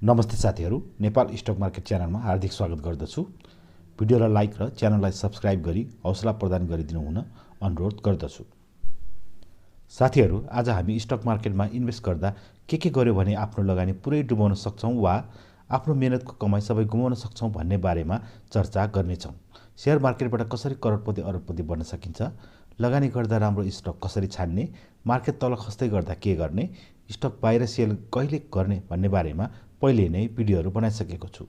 नमस्ते साथीहरू, Nepal stock market च्यानलमा हार्दिक स्वागत गर्दछु। भिडियोलाई लाइक र च्यानललाई सब्स्क्राइब गरी हौसला प्रदान गरिदिनु हुन अनुरोध गर्दछु। साथीहरू, आज हामी स्टक मार्केटमा इन्भेस्ट गर्दा के गर्यो भने आफ्नो लगानी पुरै डुबाउन सक्छौं वा आफ्नो मेहनतको कमाई सबै गुमाउन सक्छौं भन्ने बारेमा चर्चा गर्नेछौं। शेयर मार्केटबाट कसरी करोडपति अरबपति बन्न सकिन्छ, लगानी गर्दा राम्रो स्टक कसरी छान्ने, मार्केट तल खस्दै गर्दा के गर्ने, स्टक बाहिर सेल कहिले गर्ने भन्ने बारेमा पहिले नै भिडियोहरू बनाइसकेको छु।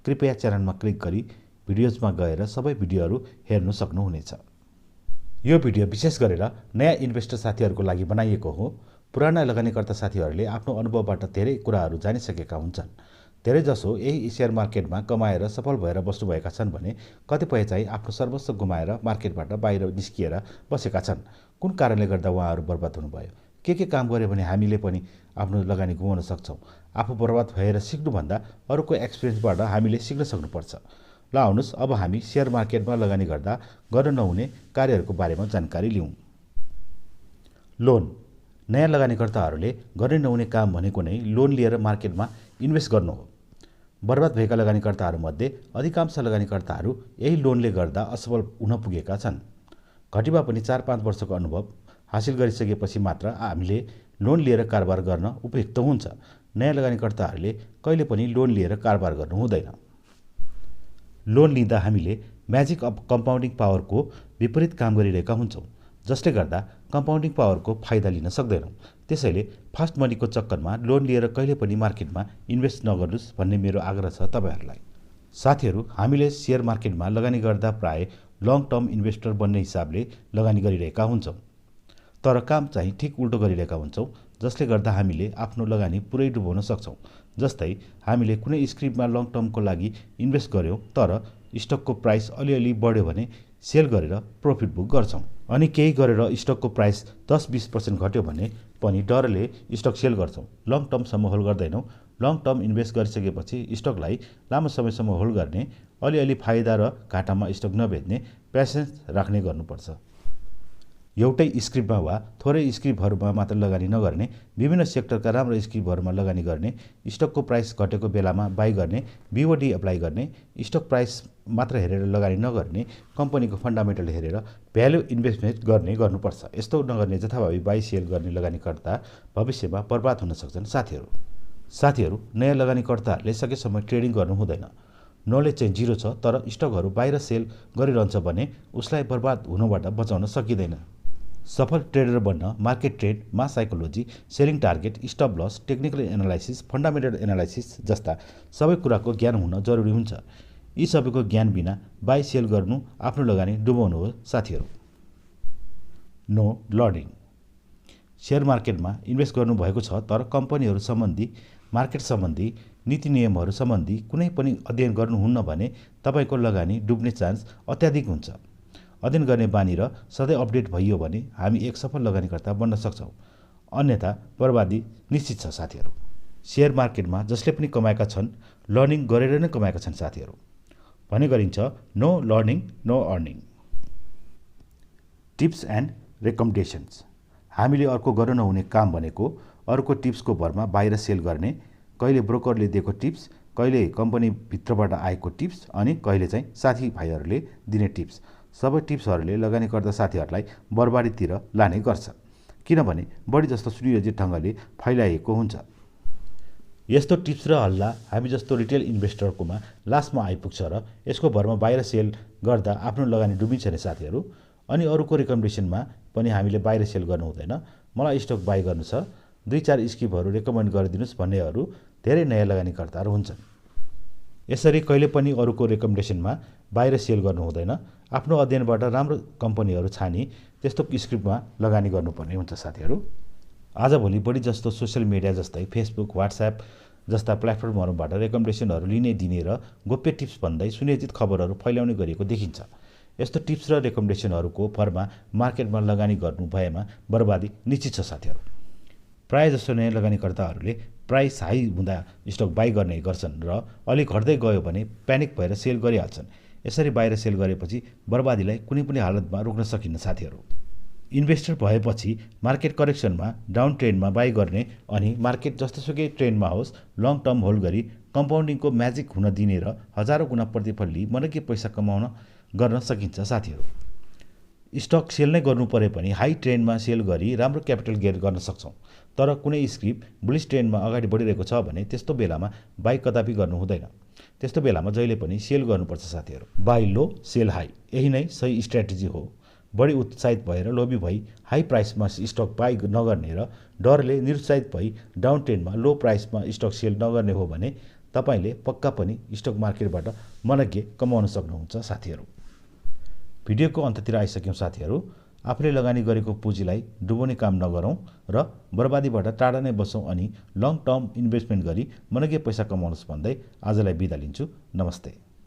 कृपया च्यानलमा क्लिक गरी भिडियोजमा गएर सबै भिडियोहरू हेर्न सक्नुहुनेछ। यो भिडियो विशेष गरेर नयाँ इन्भेस्टर साथीहरूको लागि बनाइएको हो। पुराना लगानीकर्ता साथीहरूले आफ्नो अनुभवबाट धेरै कुराहरू जानिसकेका हुन्छन्। धेरैजसो यही शेयर मार्केटमा कमाएर सफल भएर बस्नुभएका छन् भने कतिपय चाहिँ आफ्नो सर्वस्व गुमाएर मार्केटबाट बाहिर निस्किएर बसेका छन्। कुन कारणले गर्दा उहाँहरू बर्बाद हुनुभयो, के काम गर्यो भने हामीले पनि आफ्नो लगानी गुमाउन सक्छौँ। आफू बर्बाद भएर सिक्नुभन्दा अरूको एक्सपिरियन्सबाट हामीले सिक्न सक्नुपर्छ। ल आउनुहोस्, अब हामी शेयर मार्केटमा लगानी गर्दा गर्न नहुने कार्यहरूको बारेमा जानकारी लिउँ। लोन। नयाँ लगानीकर्ताहरूले गर्ने नहुने काम भनेको नै लोन लिएर मार्केटमा इन्भेस्ट गर्नु हो। बर्बाद भएका लगानीकर्ताहरूमध्ये अधिकांश लगानीकर्ताहरू यही लोनले गर्दा असफल हुन पुगेका छन्। घटीमा पनि 4-5 वर्षको अनुभव हासिल गरिसकेपछि मात्र हामीले लोन लिएर कारोबार गर्न उपयुक्त हुन्छ। नयाँ लगानीकर्ताहरूले कहिले पनि लोन लिएर कारोबार गर्नु हुँदैन। लोन लिँदा हामीले म्याजिक अफ कम्पाउन्डिङ पावरको विपरीत काम गरिरहेका हुन्छौँ, जसले गर्दा कम्पाउन्डिङ पावरको फाइदा लिन सक्दैनौँ। त्यसैले फास्ट मनीको चक्करमा लोन लिएर कहिले पनि मार्केटमा इन्भेस्ट नगर्नुहोस् भन्ने मेरो आग्रह छ तपाईहरूलाई। साथीहरू, हामीले शेयर मार्केटमा लगानी गर्दा प्राय लङ टर्म इन्भेस्टर बन्ने हिसाबले लगानी गरिरहेका हुन्छौँ, तर काम चाहिँ ठिक उल्टो गरिरहेका हुन्छौँ, जसले गर्दा हामीले आफ्नो लगानी पुरै डुबाउन सक्छौँ। जस्तै हामीले कुनै स्क्रिप्टमा लङ टर्मको लागि इन्भेस्ट गर्यौँ, तर स्टकको प्राइस अलिअलि बढ्यो भने सेल गरेर प्रफिट बुक गर्छौँ। अनि केही गरेर स्टकको प्राइस 10-20% घट्यो भने पनि डरले स्टक सेल गर्छौँ। लङ टर्मसम्म होल्ड गर्दैनौँ। लङ टर्म इन्भेस्ट गरिसकेपछि स्टकलाई लामो समयसम्म होल्ड गर्ने, अलिअलि फाइदा र घाटामा स्टक नबेच्ने पेसेन्स राख्ने गर्नुपर्छ। एउटै स्क्रिप्टमा वा थोरै स्क्रिप्टहरूमा मात्र लगानी नगर्ने, विभिन्न सेक्टरका राम्रो स्क्रिप्टहरूमा लगानी गर्ने, स्टकको प्राइस घटेको बेलामा बाई गर्ने, बिओडी एप्लाई गर्ने, स्टक प्राइस मात्र हेरेर लगानी नगर्ने, कम्पनीको फन्डामेन्टल हेरेर भ्यालु इन्भेस्टमेन्ट गर्नुपर्छ। यस्तो नगर्ने जथाभावी बाई सेल गर्ने लगानीकर्ता भविष्यमा बर्बाद हुन सक्छन्। साथीहरू, नयाँ लगानीकर्ताहरूले सकेसम्म ट्रेडिङ गर्नु हुँदैन। नलेज चाहिँ जिरो छ, तर स्टकहरू बाहिर सेल गरिरहन्छ भने उसलाई बर्बाद हुनबाट बचाउन सकिँदैन। सफल ट्रेडर बन्न market trade, mass psychology, selling target, stop loss, technical analysis, fundamental analysis जस्ता सबै कुराको ज्ञान हुन जरुरी हुन्छ। यी सबैको ज्ञान बिना बाई सेल गर्नु आफ्नो लगानी डुबाउनु हो। साथीहरू, नो लर्निङ। शेयर मार्केटमा इन्भेस्ट गर्नुभएको छ, तर कम्पनीहरू सम्बन्धी, मार्केट सम्बन्धी, नीति नियमहरू सम्बन्धी कुनै पनि अध्ययन गर्नुहुन्न भने तपाईँको लगानी डुब्ने चान्स अत्याधिक हुन्छ। अध्ययन गर्ने बानी र सधैँ अपडेट भइयो भने हामी एक सफल लगानीकर्ता बन्न सक्छौँ, अन्यथा बर्बादी निश्चित छ। साथीहरू, शेयर मार्केटमा जसले पनि कमाएका छन् लर्निङ गरेर नै कमाएका छन्। साथीहरू, भने गरिन्छ no learning no earning. Tips and recommendations. हामीले अर्को गर्न नहुने काम भनेको अरूको टिप्सको भरमा बाहिर सेल गर्ने, कहिले ब्रोकरले दिएको टिप्स, कहिले कम्पनीभित्रबाट आएको टिप्स, अनि कहिले चाहिँ साथीभाइहरूले दिने टिप्स। सबै टिप्सहरूले लगानीकर्ता साथीहरूलाई बर्बादीतिर लाने गर्छ, किनभने बढी जस्तो सुनियोजित ढङ्गले फैलाइएको हुन्छ। यस्तो टिप्स र हल्ला हामी जस्तो रिटेल इन्भेस्टरकोमा लास्टमा आइपुग्छ र यसको भरमा बाहिर सेल गर्दा आफ्नो लगानी डुबिन्छ नि साथीहरू। अनि अरूको रेकमेन्डेसनमा पनि हामीले बाहिर सेल गर्नु हुँदैन। मलाई स्टक बाई गर्नु छ, 2-4 स्किपहरू रेकमेन्ड गरिदिनुहोस् भन्नेहरू धेरै नयाँ लगानीकर्ताहरू हुन्छन्। यसरी कहिले पनि अरूको रेकमेन्डेसनमा बाहिर सेल गर्नु हुँदैन। आफ्नो अध्ययनबाट राम्रो कम्पनीहरू छानी त्यस्तो स्क्रिप्टमा लगानी गर्नुपर्ने हुन्छ। साथीहरू, आजभोलि बढी जस्तो सोसियल मिडिया जस्तै फेसबुक, व्हाट्सएप जस्ता प्लेटफर्महरूबाट रेकमेन्डेसनहरू लिने दिने र गोप्य टिप्स भन्दै सुनियोजित खबरहरू फैलाउने गरिएको देखिन्छ। यस्तो टिप्स र रेकमेन्डेसनहरूको भरमा मार्केटमा लगानी गर्नु भएमा बर्बादी निश्चित छ। साथीहरू, प्राय जसो नयाँ लगानीकर्ताहरूले प्राइस हाई हुँदा स्टक बाई गर्ने गर्छन् र अलिक घट्दै गयो भने प्यानिक भएर सेल गरिहाल्छन्। यसरी बाहिर सेल गरेपछि बर्बादीलाई कुनै पनि हालतमा रोक्न सकिन्न। साथीहरू, इन्भेस्टर भएपछि मार्केट करेक्सनमा डाउन ट्रेन्डमा बाई गर्ने अनि मार्केट जस्तोसुकै ट्रेन्डमा होस् लङ टर्म होल्ड गरी कम्पाउन्डिङको म्याजिक हुन दिने र हजारौं गुणा प्रतिफल लिई मनकी पैसा कमाउन गर्न सकिन्छ साथीहरू। स्टक सेल नै गर्नु परे पनि हाई ट्रेन्डमा सेल गरी राम्रो क्यापिटल गेन गर्न सक्छौँ। तर कुनै स्क्रिप्ट बुलिस ट्रेन्डमा अगाडि बढिरहेको छ भने त्यस्तो बेलामा बाई कदापि गर्नु हुँदैन। त्यस्तो बेलामा जहिले पनि सेल गर्नुपर्छ साथीहरू। बाई लो सेल हाई, यही नै सही स्ट्र्याटेजी हो। बढी उत्साहित भएर लोभी भई हाई प्राइसमा स्टक बाई नगर्ने र डरले निरुत्साहित भई डाउन ट्रेन्डमा लो प्राइसमा स्टक सेल नगर्ने हो भने तपाईले पक्का पनि स्टक मार्केटबाट मनग्गे कमाउन सक्नुहुन्छ साथीहरू। भिडियोको अन्त्यतिर आइसक्यौँ साथीहरू। आफूले लगानी गरेको पुँजीलाई डुबाउने काम नगरौँ र बर्बादीबाट टाढा नै बसौँ अनि लङ टर्म इन्भेस्टमेन्ट गरी मनग्गे पैसा कमाउनुहोस् भन्दै आजलाई बिदा लिन्छु। नमस्ते।